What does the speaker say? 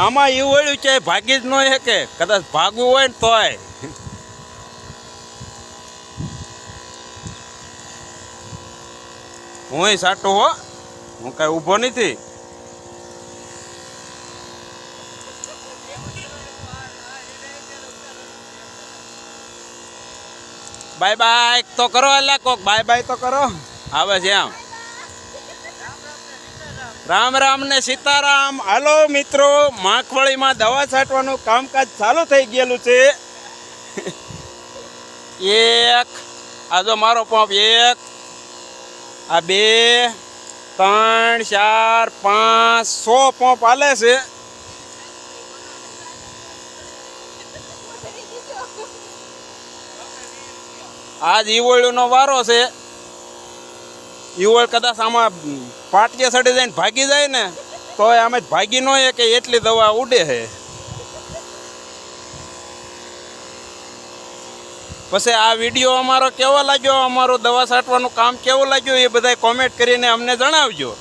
આમાં એવું વળ્યું છે ભાગી જ ન શકે, કદાચ ભાગવું હોય ને તોય. હું સાટું હો, હું કઈ ઊભો નથી. બાય બાય તો કરો, એટલે કોક બાય બાય તો કરો. આવે છે આમ. રામ રામ ને સીતારામ. હાલો મિત્રો, માખવળીમાં દવા છાંટવાનું કામકાજ ચાલુ થઈ ગયેલું છે. એક આ જો મારો પંપ, એક આ 2 3 4 5 100 પંપ હાલે છે. આજ ઈવોળનો વારો છે. ઈવોળ કદાચ આમાં પાટીએ સડી જાય ને ભાગી જાય ને તો આમાં ભાગી ન હોય કે એટલી દવા ઉડે છે. પછી આ વિડીયો અમારો કેવો લાગ્યો, અમારું દવા છાંટવાનું કામ કેવું લાગ્યું એ બધા કોમેન્ટ કરીને અમને જણાવજો.